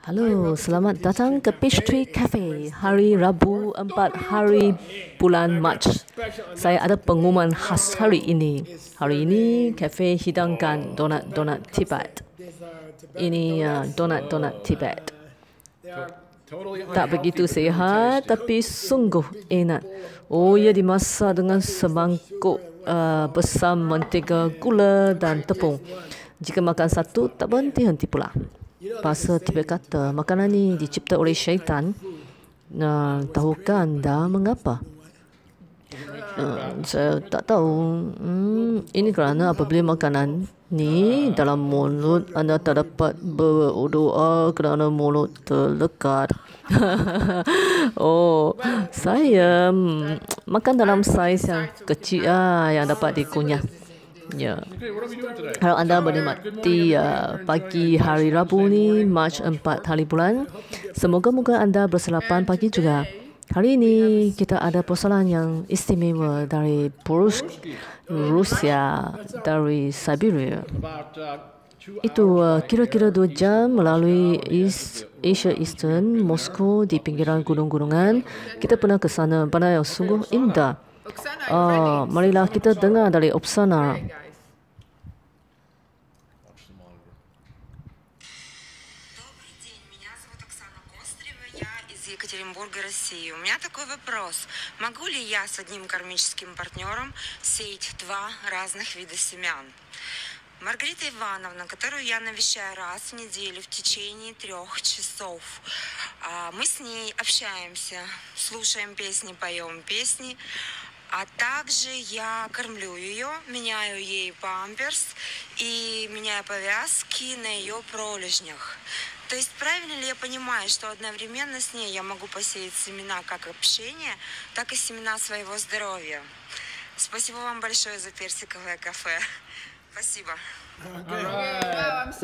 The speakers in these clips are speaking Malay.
Halo, selamat datang ke Peach Tree Cafe hari Rabu 4 hari bulan Mac. Saya ada pengumuman khas hari ini. Hari ini kafe hidangkan donat-donat Tibet. Ini donat-donat Tibet. Tak begitu sihat tapi sungguh enak. Oh, ia dimasak dengan semangkuk besar mentega, gula dan tepung. Jika makan satu, tak berhenti-henti pula. Bahasa Tibet kata, makanan ini dicipta oleh syaitan. Tahukah anda mengapa? Saya tak tahu. Ini kerana apabila makanan ni dalam mulut, anda tak dapat berdoa kerana mulut terlekat. Oh, saya makan dalam saiz yang kecil yang dapat dikunyah. Ya. Kalau anda menikmati pagi hari Rabu ni, Mac 4 hari bulan, semoga-moga anda bersarapan pagi juga. Hari ini kita ada persoalan yang istimewa dari Rusia, dari Siberia. Itu kira-kira 2 jam melalui Asia Eastern, Moskow di pinggiran gunung-gunungan. Kita pernah ke sana, bandar yang sungguh indah. Marilah kita dengar dari Oksana. Екатеринбурга, России. У меня такой вопрос. Могу ли я с одним кармическим партнером сеять 2 разных вида семян? Маргарита Ивановна, которую я навещаю раз в неделю в течение 3 часов. Мы с ней общаемся, слушаем песни, поем песни. А также я кормлю ее, меняю ей памперс и меняю повязки на ее пролежнях. То есть правильно ли я понимаю, что одновременно с ней я могу посеять семена как общения, так и семена своего здоровья? Спасибо вам большое за персиковое кафе. Спасибо.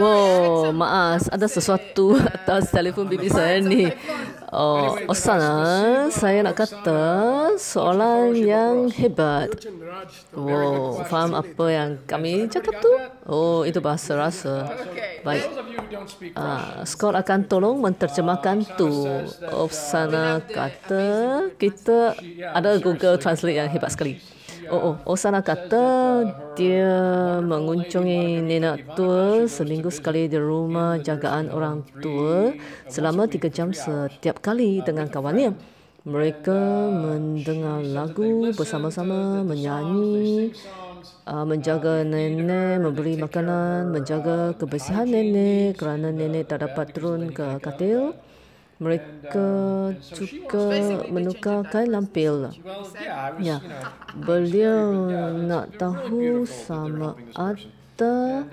Wow, maaf, ada sesuatu atas telefon bibi saya ni. Oksana, saya nak kata soalan yang hebat. Wow, faham apa yang kami cakap tu? Oh, itu bahasa rasa. Baik. Scott akan tolong menterjemahkan tu. Oksana kata kita ada Google Translate yang hebat sekali. Oksana kata dia mengunjungi nenek tua seminggu sekali di rumah jagaan orang tua selama 3 jam setiap kali dengan kawannya. Mereka mendengar lagu bersama-sama, menyanyi, menjaga nenek, memberi makanan, menjaga kebersihan nenek kerana nenek tak dapat turun ke katil. Mereka juga menukar kain lampil. Ya, beliau nak tahu sama ada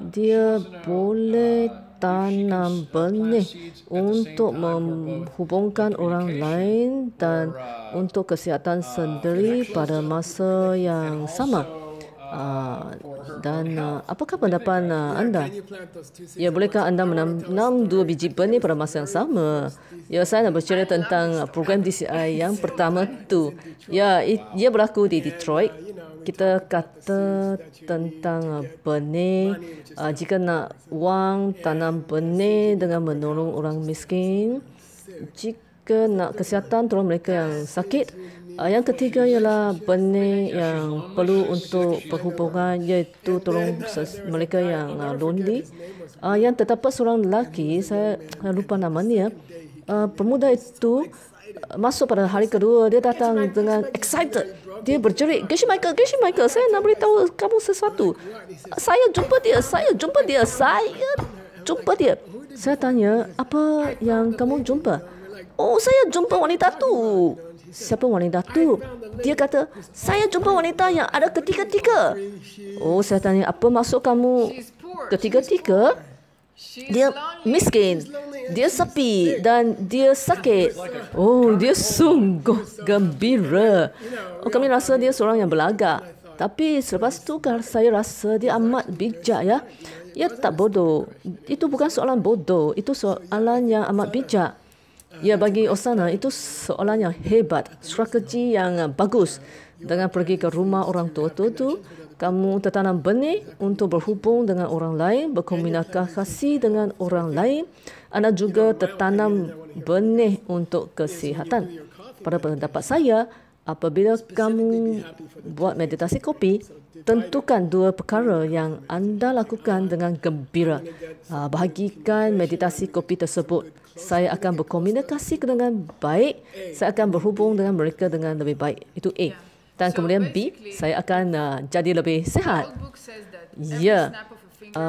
dia boleh tanam benih untuk menghubungkan orang lain dan untuk kesihatan sendiri pada masa yang sama. Dan apakah pendapat anda? Ya, bolehkah anda menanam 2 biji benih pada masa yang sama? Ya, saya nak bercerita tentang program DCI yang pertama tu. Ya, ia berlaku di Detroit. Kita kata tentang benih. Jika nak wang, tanam benih dengan menolong orang miskin. Jika nak kesihatan, tolong mereka yang sakit. Yang ketiga ialah benih yang perlu untuk perhubungan, iaitu tolong mereka yang lonely. Yang terdapat seorang lelaki, saya lupa namanya. Pemuda itu masuk pada hari kedua, dia datang dengan excited. Dia berjerit, Geshe Michael, saya nak beritahu kamu sesuatu. Saya jumpa dia. Saya tanya, apa yang kamu jumpa? Oh, saya jumpa wanita tu. Siapa wanita tu? Dia kata, saya jumpa wanita yang ada ketiga-tiga. Oh, saya tanya, apa maksud kamu ketiga-tiga? Dia miskin, dia sepi dan dia sakit. Oh, dia sungguh gembira. Oh, kami rasa dia seorang yang berlagak. Tapi selepas tu saya rasa dia amat bijak ya. Ia tak bodoh. Itu bukan soalan bodoh, itu soalan yang amat bijak. Ya, bagi Oksana itu soalan yang hebat, strategi yang bagus. Dengan pergi ke rumah orang tua tu, kamu tertanam benih untuk berhubung dengan orang lain, berkomunikasi dengan orang lain. Anda juga tertanam benih untuk kesihatan. Pada pendapat saya, apabila kamu buat meditasi kopi, tentukan 2 perkara yang anda lakukan dengan gembira. Bahagikan meditasi kopi tersebut. Saya akan berkomunikasi dengan baik. Saya akan berhubung dengan mereka dengan lebih baik. Itu A. Dan kemudian B, saya akan jadi lebih sihat. Ya,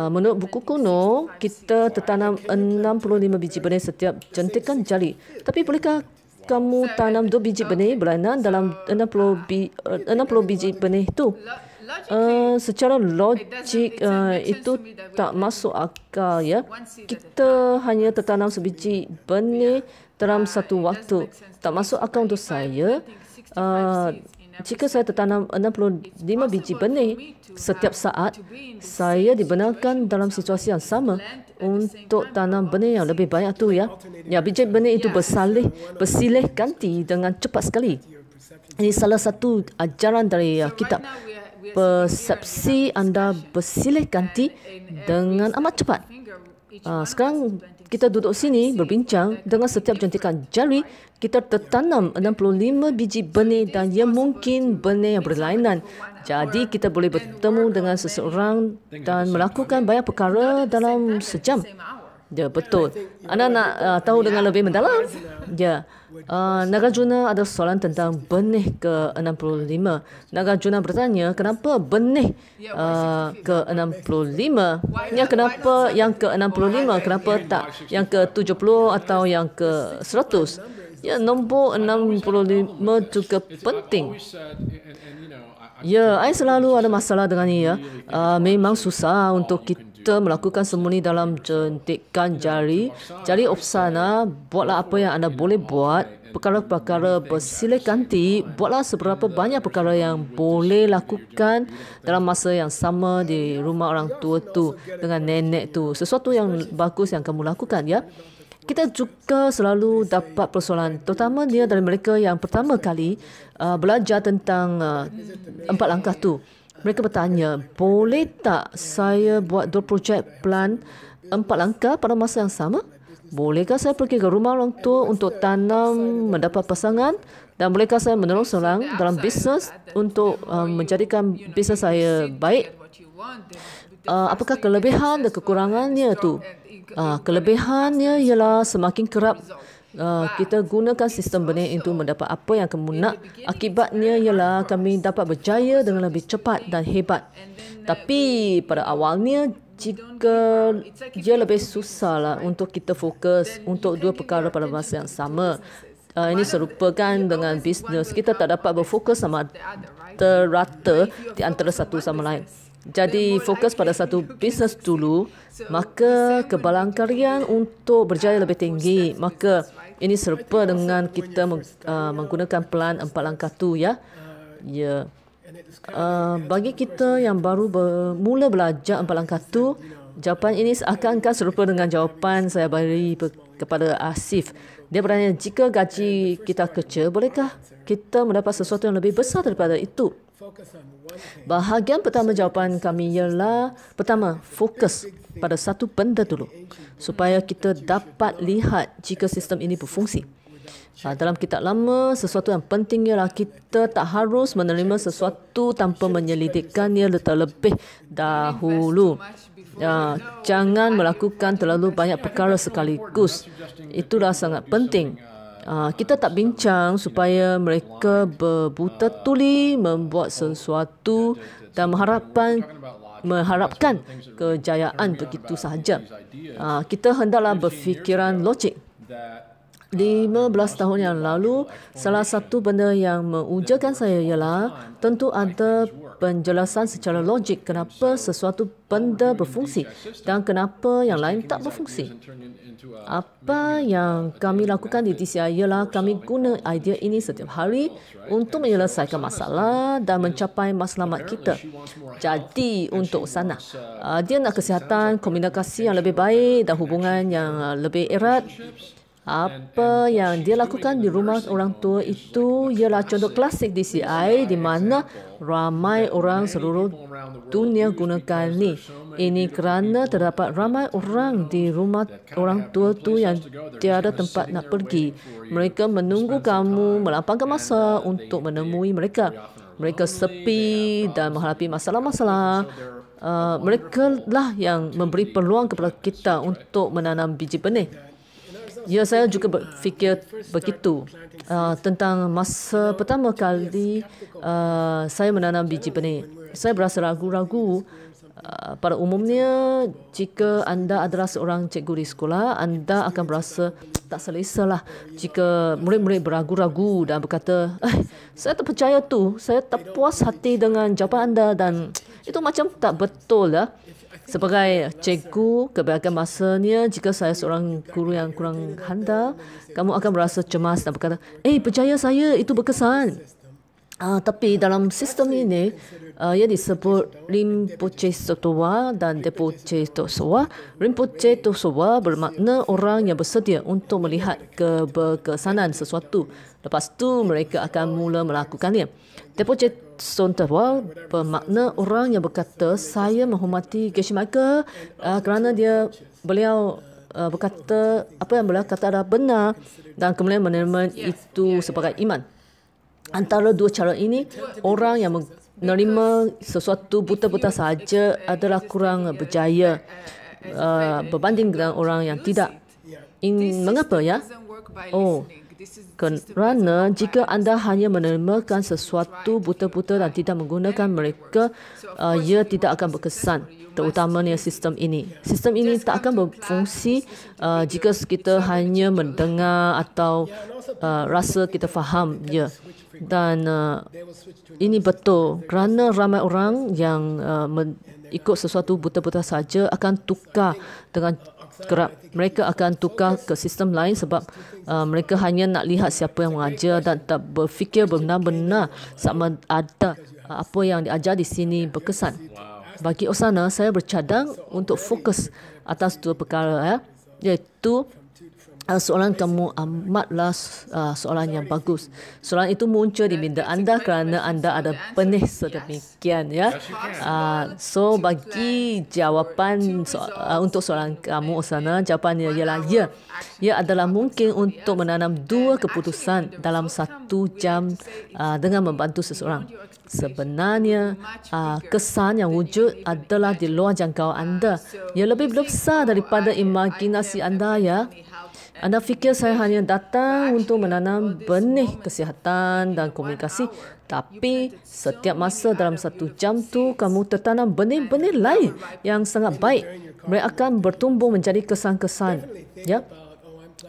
menurut buku kuno, kita tertanam 65 biji benih setiap jentikan jari. Tapi bolehkah kamu tanam 2 biji benih berlainan dalam 60 biji benih itu? Secara logik itu tak masuk akal, ya. Kita hanya tertanam sebiji benih dalam satu waktu. Tak masuk akal untuk saya. Jika saya tertanam 65 biji benih setiap saat, saya dibenarkan dalam situasi yang sama untuk tanam benih yang lebih banyak tu, ya. Ya, biji benih itu bersilih ganti dengan cepat sekali. Ini salah satu ajaran dari kitab. Persepsi anda bersilih ganti dengan amat cepat. Sekarang kita duduk sini berbincang dengan setiap jentikan jari. Kita tertanam 65 biji benih dan ia mungkin benih yang berlainan. Jadi kita boleh bertemu dengan seseorang dan melakukan banyak perkara dalam sejam. Ya, betul. Anda nak tahu dengan lebih mendalam? Ya. Nagarjuna ada soalan tentang benih ke-65. Nagarjuna bertanya, kenapa benih ke-65? Ya, kenapa yang ke-65? Kenapa tak yang ke-70 atau yang ke-100? Ya, nombor 65 juga penting. Ya, saya selalu ada masalah dengan ini, ya. Memang susah untuk kita melakukan semua ini dalam jentikan jari. Jadi opsana, buatlah apa yang anda boleh buat. Perkara-perkara bersilih ganti, buatlah seberapa banyak perkara yang boleh lakukan dalam masa yang sama di rumah orang tua tu dengan nenek tu. Sesuatu yang bagus yang kamu lakukan, ya. Kita juga selalu dapat persoalan, terutama dia dari mereka yang pertama kali belajar tentang 4 langkah tu. Mereka bertanya, boleh tak saya buat 2 projek plan 4 langkah pada masa yang sama? Bolehkah saya pergi ke rumah orang tua untuk tanam, mendapat pasangan? Dan bolehkah saya menolong seorang dalam bisnes untuk menjadikan bisnes saya baik? Apakah kelebihan dan kekurangannya tu? Kelebihannya ialah semakin kerap kita gunakan sistem benih untuk mendapat apa yang kamu nak. Akibatnya ialah kami dapat berjaya dengan lebih cepat dan hebat. Tapi pada awalnya, jika ia lebih susahlah untuk kita fokus untuk 2 perkara pada masa yang sama. Ini serupakan dengan bisnes. Kita tak dapat berfokus sama terata di antara satu sama lain. Jadi fokus pada satu bisnes dulu, maka kebalangkarian untuk berjaya lebih tinggi. Maka ini serupa dengan kita menggunakan plan 4 langkah tu, ya. Ya. Bagi kita yang baru mula belajar 4 langkah tu, jawapan ini seakan-akan serupa dengan jawapan saya beri kepada Asif. Dia bertanya, jika gaji kita kecil, bolehkah kita mendapat sesuatu yang lebih besar daripada itu? Bahagian pertama jawapan kami ialah, pertama, fokus pada satu benda dulu supaya kita dapat lihat jika sistem ini berfungsi. Dalam kitab lama, sesuatu yang penting ialah kita tak harus menerima sesuatu tanpa menyelidikkannya terlebih dahulu. Jangan melakukan terlalu banyak perkara sekaligus. Itulah sangat penting. Kita tak bincang supaya mereka berbuta tuli membuat sesuatu dan mengharapkan kejayaan begitu sahaja. Kita hendaklah berfikiran logik. 15 tahun yang lalu, salah satu benda yang mengujakan saya ialah tentu ada penjelasan secara logik kenapa sesuatu benda berfungsi dan kenapa yang lain tak berfungsi. Apa yang kami lakukan di DCI ialah kami guna idea ini setiap hari untuk menyelesaikan masalah dan mencapai matlamat kita. Jadi untuk sana, dia nak kesihatan, komunikasi yang lebih baik dan hubungan yang lebih erat. Apa yang dia lakukan di rumah orang tua itu ialah contoh klasik DCI di mana ramai orang seluruh dunia gunakan ni. Ini kerana terdapat ramai orang di rumah orang tua tu yang tiada tempat nak pergi. Mereka menunggu kamu melapangkan masa untuk menemui mereka. Mereka sepi dan menghadapi masalah-masalah. Mereka lah yang memberi peluang kepada kita untuk menanam biji benih. Ya, saya juga berfikir begitu tentang masa pertama kali saya menanam biji benih. Saya berasa ragu-ragu. Pada umumnya, jika anda adalah seorang cikgu di sekolah, anda akan berasa tak selesa lah jika murid-murid beragu-ragu dan berkata, saya tak percaya tu, saya tak puas hati dengan jawapan anda dan itu macam tak betul lah. Sebagai cikgu, kebanyakan masanya jika saya seorang guru yang kurang handal, kamu akan merasa cemas dan berkata, percaya saya, itu berkesan. Tapi dalam sistem ini, ia disebut Rinpoche Tosowa dan Depoche Tosowa. Rinpoche Tosowa bermakna orang yang bersedia untuk melihat keberkesanan sesuatu. Lepas tu mereka akan mula melakukannya. Depoche Tosowa bermakna orang yang berkata, saya menghormati Geshe Michael kerana beliau berkata apa yang beliau kata adalah benar dan kemudian menerima itu sebagai iman. Antara dua cara ini, orang yang menerima sesuatu buta-buta sahaja adalah kurang berjaya berbanding dengan orang yang tidak. Mengapa ya? Kerana jika anda hanya menerima sesuatu buta-buta dan tidak menggunakan mereka, ia tidak akan berkesan. Terutamanya sistem ini. Sistem ini tak akan berfungsi jika kita hanya mendengar atau rasa kita faham. Ya. Dan ini betul kerana ramai orang yang ikut sesuatu buta-buta saja akan tukar dengan kerap. Mereka akan tukar ke sistem lain sebab mereka hanya nak lihat siapa yang mengajar dan tak berfikir benar-benar sama ada apa yang diajar di sini berkesan. Bagi Osana, saya bercadang untuk fokus atas dua perkara, iaitu soalan kamu amatlah soalan yang bagus. Soalan itu muncul di minda anda kerana anda ada benih sedemikian. So, bagi jawapan untuk soalan kamu, Osana, jawapannya ialah ya. Ia adalah mungkin untuk menanam 2 keputusan dalam 1 jam dengan membantu seseorang. Sebenarnya, kesan yang wujud adalah di luar jangkauan anda. Ia lebih besar daripada imajinasi anda, ya. Anda fikir saya hanya datang untuk menanam benih kesihatan dan komunikasi. Tapi setiap masa dalam 1 jam tu, kamu tertanam benih-benih lain yang sangat baik. Mereka akan bertumbuh menjadi kesan-kesan. Ya.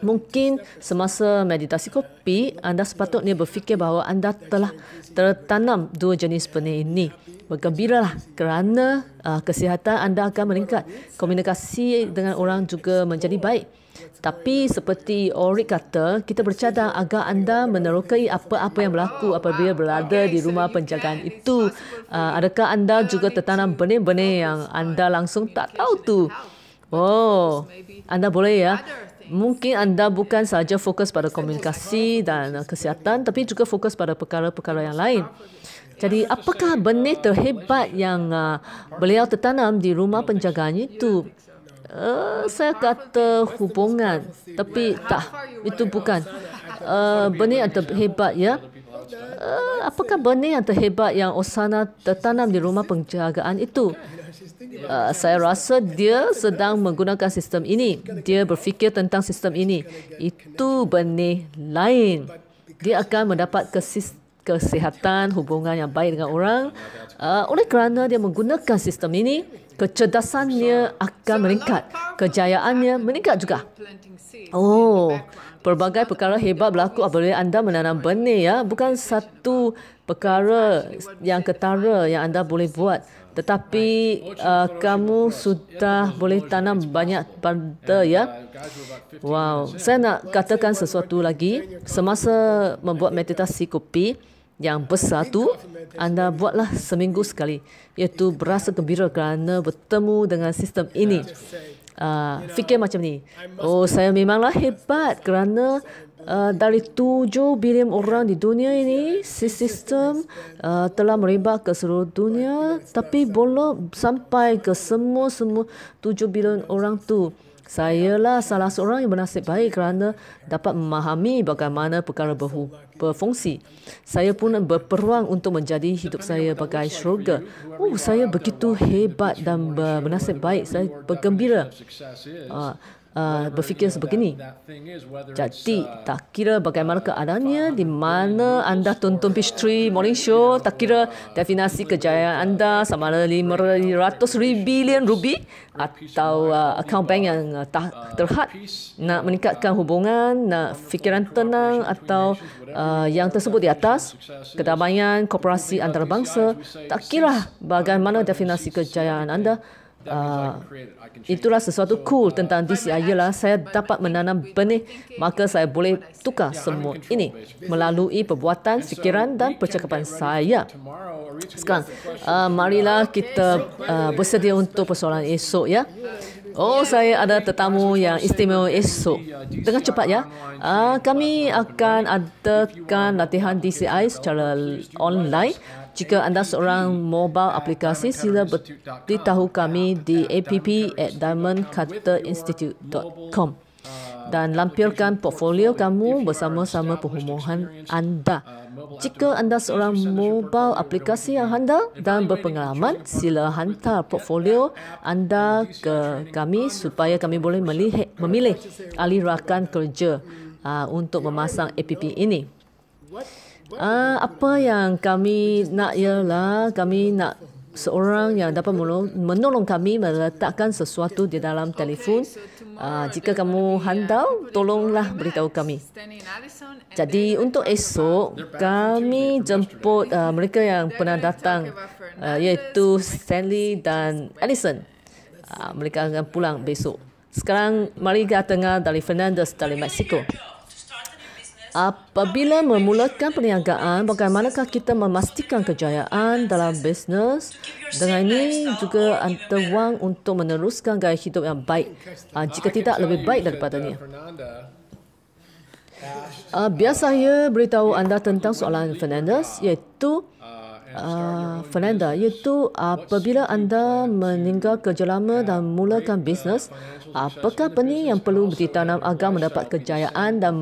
Mungkin semasa meditasi kopi, anda sepatutnya berfikir bahawa anda telah tertanam 2 jenis benih ini. Bergembiralah kerana kesihatan anda akan meningkat. Komunikasi dengan orang juga menjadi baik. Tapi seperti Orik kata, kita bercadang agar anda menerokai apa-apa yang berlaku apabila berada di rumah penjagaan itu. Adakah anda juga tertanam benih-benih yang anda langsung tak tahu tu? Anda boleh ya. Mungkin anda bukan sahaja fokus pada komunikasi dan kesihatan, tapi juga fokus pada perkara-perkara yang lain. Jadi, apakah benih terhebat yang beliau tertanam di rumah penjagaan itu? Saya kata hubungan, tapi tak, itu bukan benih yang terhebat, ya. Apakah benih yang terhebat yang Osana tertanam di rumah penjagaan itu? Saya rasa dia sedang menggunakan sistem ini. Dia berfikir tentang sistem ini. Itu benih lain. Dia akan mendapat kesihatan, hubungan yang baik dengan orang. Oleh kerana dia menggunakan sistem ini, kecerdasannya akan meningkat. Kejayaannya meningkat juga. Pelbagai perkara hebat berlaku apabila anda menanam benih, ya. Bukan satu perkara yang ketara yang anda boleh buat. Tetapi kamu sudah boleh tanam banyak benda, ya. Saya nak katakan sesuatu lagi. Semasa membuat meditasi kopi yang besar tu, anda buatlah seminggu sekali. Iaitu berasa gembira kerana bertemu dengan sistem ini. fikir macam ni. Oh, saya memanglah hebat kerana dari 7 bilion orang di dunia ini, sistem telah merebak ke seluruh dunia, tapi belum sampai ke semua 7 bilion orang tu. Sayalah salah seorang yang bernasib baik kerana dapat memahami bagaimana perkara berfungsi. Saya pun berpeluang untuk menjadi hidup saya bagai syurga. Oh, saya begitu hebat dan bernasib baik. Saya bergembira. Berfikir sebegini. Jadi, tak kira bagaimana keadaannya, di mana anda tonton Peachtree Morning Show, tak kira definisi kejayaan anda sama ada 500 bilion rubi atau akaun bank yang terhad, nak meningkatkan hubungan, nak fikiran tenang atau yang tersebut di atas, kedamaian, kooperasi antarabangsa, tak kira bagaimana definisi kejayaan anda, itulah sesuatu cool tentang DCI ialah saya dapat menanam benih, maka saya boleh tukar semua ini melalui perbuatan, fikiran dan percakapan saya. Sekarang, marilah kita bersedia untuk persoalan esok ya. Oh, saya ada tetamu yang istimewa esok. Dengan cepat ya. Kami akan adakan latihan DCI secara online. Jika anda seorang mobile aplikasi, sila beritahu kami di app@diamondcutterinstitute.com dan lampirkan portfolio kamu bersama-sama permohonan anda. Jika anda seorang mobile aplikasi yang handal dan berpengalaman, sila hantar portfolio anda ke kami supaya kami boleh memilih ahli rakan kerja untuk memasang app ini. Apa yang kami nak ialah kami nak seorang yang dapat menolong kami meletakkan sesuatu di dalam telefon. Jika kamu handal, tolonglah beritahu kami. Jadi untuk esok, kami jemput mereka yang pernah datang, iaitu Stanley dan Alison. Mereka akan pulang besok. Sekarang, mari kita dengar dari Fernandez dari Mexico. Apabila memulakan perniagaan, bagaimanakah kita memastikan kejayaan dalam bisnes? Dengan ini juga ada wang untuk meneruskan gaya hidup yang baik. Jika tidak, lebih baik daripadanya. Biar saya beritahu anda tentang soalan Fernandez, iaitu apabila anda meninggal kerja lama dan mulakan bisnes, apakah benih yang perlu ditanam agar mendapat kejayaan dan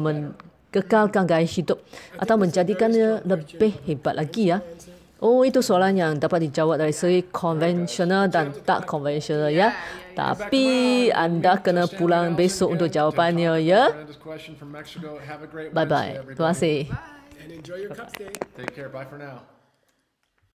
kekalkan gaya hidup atau menjadikannya lebih hebat lagi ya? Oh, itu soalan yang dapat dijawab dari segi konvensional dan tak konvensional ya. Tapi anda kena pulang besok untuk jawapannya ya. Bye bye. Terima kasih. Take care. Bye for now.